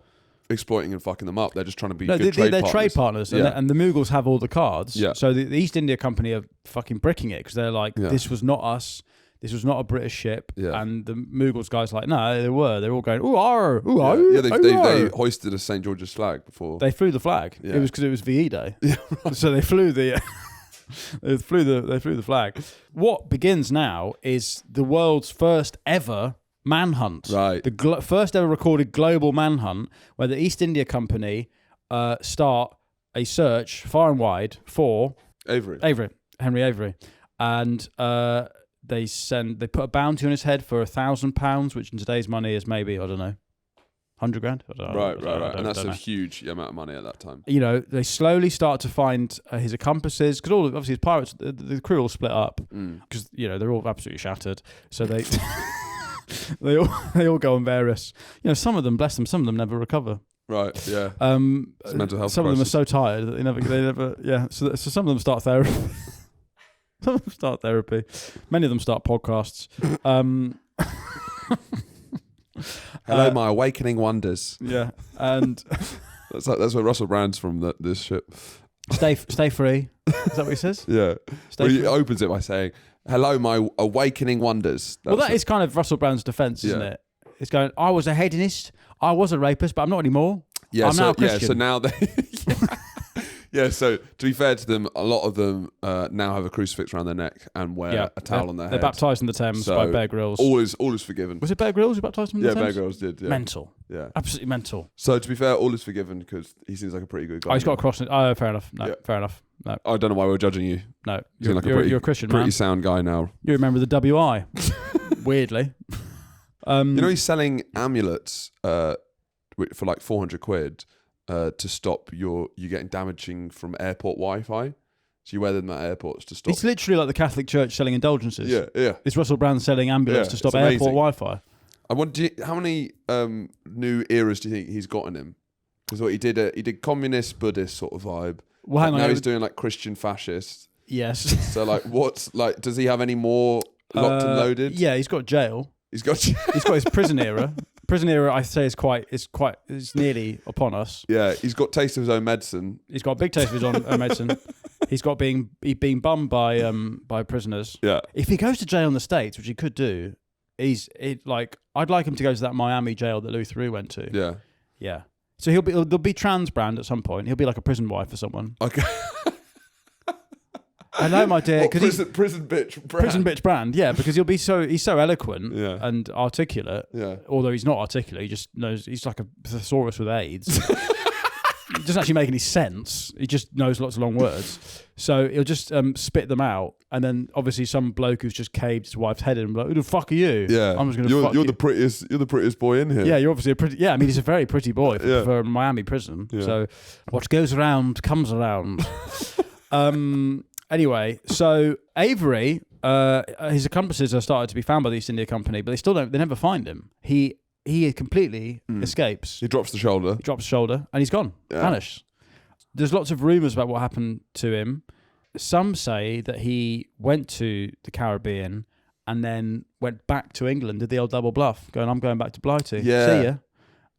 exploiting and fucking them up. They're just trying to be No, good trade they're partners. trade partners, Yeah. and the Mughals have all the cards. Yeah. So the East India Company are fucking bricking it because they're like, Yeah. this was not us. This was not a British ship. Yeah. And the Mughals guys are like, no, they were. They're all going, ooh, arr, ooh, Yeah, arr, yeah, ooh, they arr." hoisted a St George's flag before. They flew the flag. Yeah. It was because it was VE Day. Yeah, So they flew the they flew the flag. What begins now is the world's first ever manhunt. Right. The first ever recorded global manhunt where the East India Company start a search far and wide for Avery. Henry Avery, and they put a bounty on his head for £1,000, which in today's money is maybe, I don't know, 100 grand. I don't know. Right. And that's don't a know. huge amount of money at that time. You know, they slowly start to find his accomplices because obviously his pirates, the crew all split up because they're all absolutely shattered. So they they all go on various. You know, some of them, bless them, some of them never recover. Right. Yeah. It's a mental health Some of them are crisis. so tired that they never. Yeah. So some of them start therapy. Some of them start therapy. Many of them start podcasts. Hello, my awakening wonders. Yeah, and That's where Russell Brand's from. This ship. stay free. Is that what he says? Yeah. Stay Well, he free. opens it by saying, "Hello, my awakening wonders." Well, That's that is kind of Russell Brand's defense, isn't Yeah. it? It's going, I was a hedonist, I was a rapist, but I'm not anymore. Yeah, I'm so, now a yeah, Christian. so now they. Yeah, so to be fair to them, a lot of them now have a crucifix around their neck and wear a towel on their They're head. baptised in the Thames So, by Bear Grylls. All is forgiven. Was it Bear Grylls who baptised him in Yeah, the Bear Thames? Grylls did. Yeah, Mental. yeah. Absolutely mental. So to be fair, all is forgiven because he seems like a pretty good guy. Oh, he's got a now. cross. Oh, fair enough. No, Yeah. fair enough. No, I don't know why we're judging you. no. You seem like a You're a Christian, pretty man. sound guy now. You remember the WI. Weirdly. You know he's selling amulets for like 400 quid to stop you getting damaging from airport Wi-Fi. So you wear them at airports to stop. It's literally like the Catholic Church selling indulgences. Yeah. It's Russell Brand selling amulets Yeah, to stop it's airport amazing. Wi-Fi. I wonder how many new eras do you think he's got in him? Because what he did communist Buddhist sort of vibe. Well, hang on. Now he's doing like Christian fascist. Yes. So like, what's like? Does he have any more locked and loaded? Yeah, he's got jail. He's got. He's got his prison era. Prison era, I say, is nearly upon us. Yeah, he's got taste of his own medicine. He's got a big taste of his own medicine. He's got being bummed by prisoners. Yeah. If he goes to jail in the States, which he could do, I'd like him to go to that Miami jail that Louis Theroux went to. Yeah. Yeah. So there'll be trans Brand at some point. He'll be like a prison wife for someone. Okay. I know, my dear, What, because he's prison bitch. Brand? prison bitch Brand. Yeah, because he's so eloquent Yeah. and articulate. Yeah. Although he's not articulate, he just knows he's like a thesaurus with AIDS. It doesn't actually make any sense. He just knows lots of long words. So he'll just spit them out, and then obviously some bloke who's just caved his wife's head in and be like, who the fuck are you? Yeah. I'm just gonna fuck you're you. the prettiest. You're the prettiest boy in here. Yeah, you're obviously a pretty. Yeah, I mean he's a very pretty boy Yeah. for Miami prison. Yeah. So what goes around comes around. Anyway, so Avery, his accomplices are started to be found by the East India Company, but they never find him. He completely escapes. He drops the shoulder. He drops his shoulder and he's gone, Yeah. vanished. There's lots of rumours about what happened to him. Some say that he went to the Caribbean and then went back to England, did the old double bluff, going, I'm going back to Blighty. Yeah. See ya.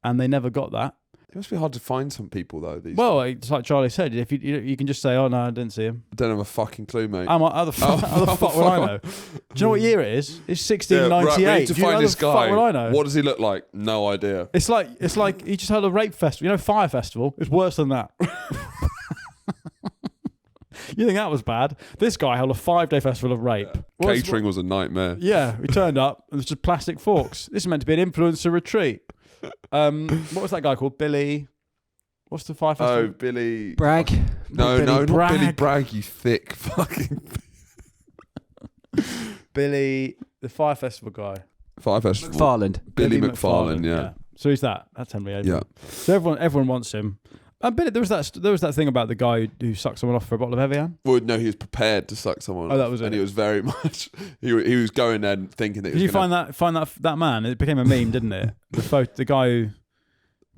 And they never got that. It must be hard to find some people though. Well, it's like Charlie said, if you can just say, oh no, I didn't see him. I don't have a fucking clue, mate. How the fuck would I know? Do you know what year it is? It's 1698. Yeah, right, we need to Do you know find how this the fuck guy. would I know? What does he look like? No idea. It's like he just held a rape festival. You know, Fire Festival. It's worse than that. You think that was bad? This guy held a 5-day festival of rape. Catering was a nightmare. Yeah, we turned up and there's just plastic forks. This is meant to be an influencer retreat. What was that guy called? Billy. What's the Fire Festival? Oh, Billy Bragg. No, Billy not Bragg. Billy Bragg. You thick fucking Billy, the Fire Festival guy. Fire Festival. McFarland. Billy McFarlane. Yeah. So he's that. That's Henry Abrams. Yeah. So everyone wants him. Billy, there was that thing about the guy who sucked someone off for a bottle of Evian. Well, no, he was prepared to suck someone. Oh, off, that was it. And he was very much. He was going there and thinking that. Did you find that man? It became a meme, didn't it? The guy who.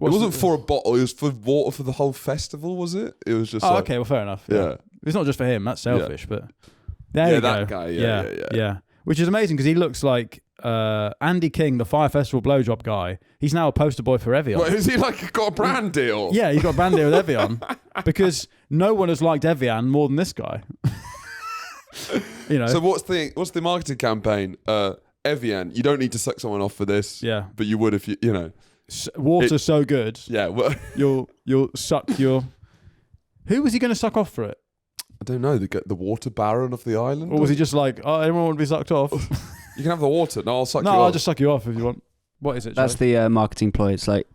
It wasn't for a bottle. It was for water for the whole festival. Was it? It was just. Oh, like, okay. Well, fair enough. Yeah. It's not just for him. That's selfish, but there Yeah, you that go. guy, yeah. Which is amazing because he looks like Andy King, the Fire Festival blowjob guy. He's now a poster boy for Evian. What, is he like got a brand deal? Yeah, he's got a brand deal with Evian because no one has liked Evian more than this guy. You know. So what's the marketing campaign? Evian, you don't need to suck someone off for this. Yeah. But you would if you know. Water's so good. Yeah. Well, You'll suck your. Who was he going to suck off for it? I don't know. The water baron of the island. Or was he just like, oh, anyone want to be sucked off? You can have the water. No, I'll suck you No, off. I'll just suck you off if you want. What is it? That's Charlie? the marketing ploy. It's like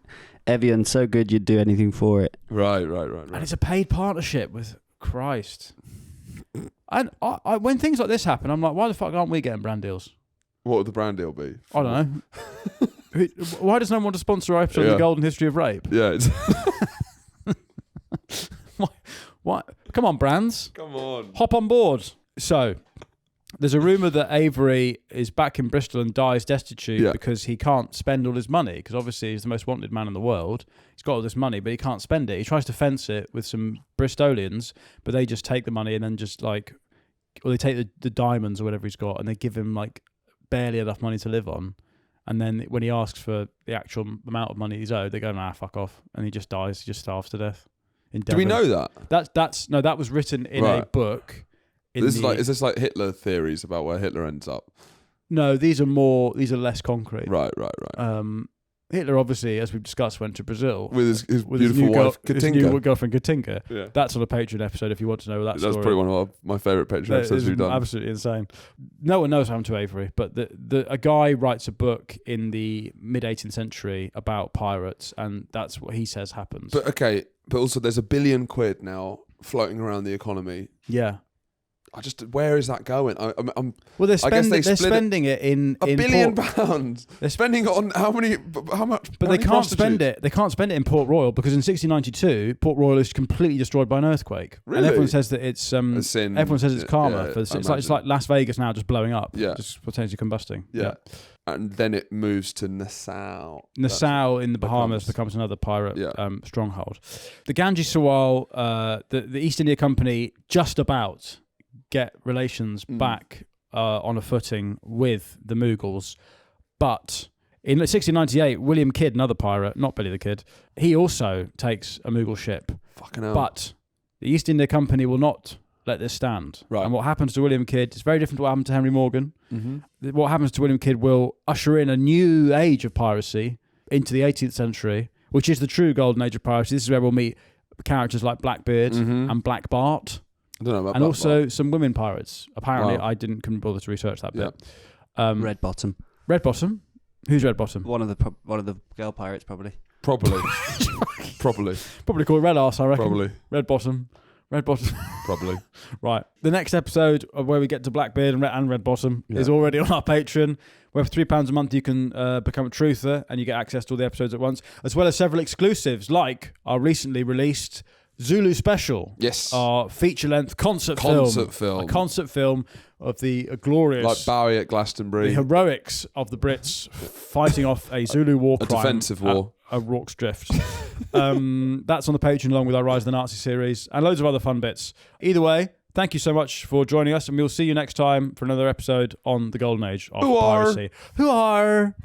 Evian's so good you'd do anything for it. Right. And it's a paid partnership with Christ. And I, when things like this happen, I'm like, why the fuck aren't we getting brand deals? What would the brand deal be? I don't know. Why does no one want to sponsor our episode of Yeah. The Golden History of Rape? Yeah. It's What? Come on, brands. Come on. Hop on board. So, there's a rumour that Avery is back in Bristol and dies destitute because he can't spend all his money, because obviously he's the most wanted man in the world. He's got all this money, but he can't spend it. He tries to fence it with some Bristolians, but they just take the money and then just like, or they take the diamonds or whatever he's got and they give him like barely enough money to live on. And then when he asks for the actual amount of money he's owed, they go, nah, fuck off. And he just dies. He just starves to death. In Do we Devon. know that? That was written in a Right. book. Is this like Hitler theories about where Hitler ends up? No, these are less concrete. Right. Hitler obviously, as we've discussed, went to Brazil With his with beautiful wife, his Katinka. new girlfriend Katinka. Yeah. That's on a Patreon episode if you want to know that That's story. probably one of my favourite Patreon That episodes is we've done. absolutely insane. No one knows what happened to Avery, but a guy writes a book in the mid 18th century about pirates, and that's what he says happens. But also there's £1 billion now floating around the economy. yeah. Where is that going? I'm Well, they're, I guess they they're split it- spending it in £1 billion. Port, They're spending it on how much? but how they many can't spend prostitutes? it. They can't spend it in Port Royal because in 1692, Port Royal is completely destroyed by an earthquake, and Really? everyone says that it's A sin. everyone says it's karma. Yeah, for the, I it's imagine. like Las Vegas now, just blowing up, Yeah. just potentially combusting. Yeah. And then it moves to Nassau. Nassau in the Bahamas becomes another pirate stronghold. The Ganges Sawal, the East India Company just about get relations back on a footing with the Mughals. But in 1698, William Kidd, another pirate, not Billy the Kid, he also takes a Mughal ship. Fucking hell. But the East India Company will not let this stand. Right. And what happens to William Kidd is very different to what happened to Henry Morgan. Mm-hmm. What happens to William Kidd will usher in a new age of piracy into the 18th century, which is the true golden age of piracy. This is where we'll meet characters like Blackbeard Mhm. and Black Bart, I don't know about and that, also some women pirates. Apparently, Wow. I couldn't bother to research that Yeah. bit. Red Bottom. Red Bottom. Who's Red Bottom? One of the girl pirates probably. Probably. Probably. Probably called Red Arse, I reckon. Probably. Red Bottom. Red Bottom. Probably. Right. The next episode of where we get to Blackbeard and Red Bottom is Yeah. already on our Patreon, where for £3 a month you can become a truther and you get access to all the episodes at once, as well as several exclusives like our recently released Zulu Special. Yes. Our feature-length concert film. A concert film of the glorious... Like Bowie at Glastonbury. the heroics of the Brits fighting off a Zulu war A crime. defensive war. At Rorke's Drift. That's on the Patreon along with our Rise of the Nazi series and loads of other fun bits. Either way, thank you so much for joining us, and we'll see you next time for another episode on the Golden Age of Who are? Piracy. Who are?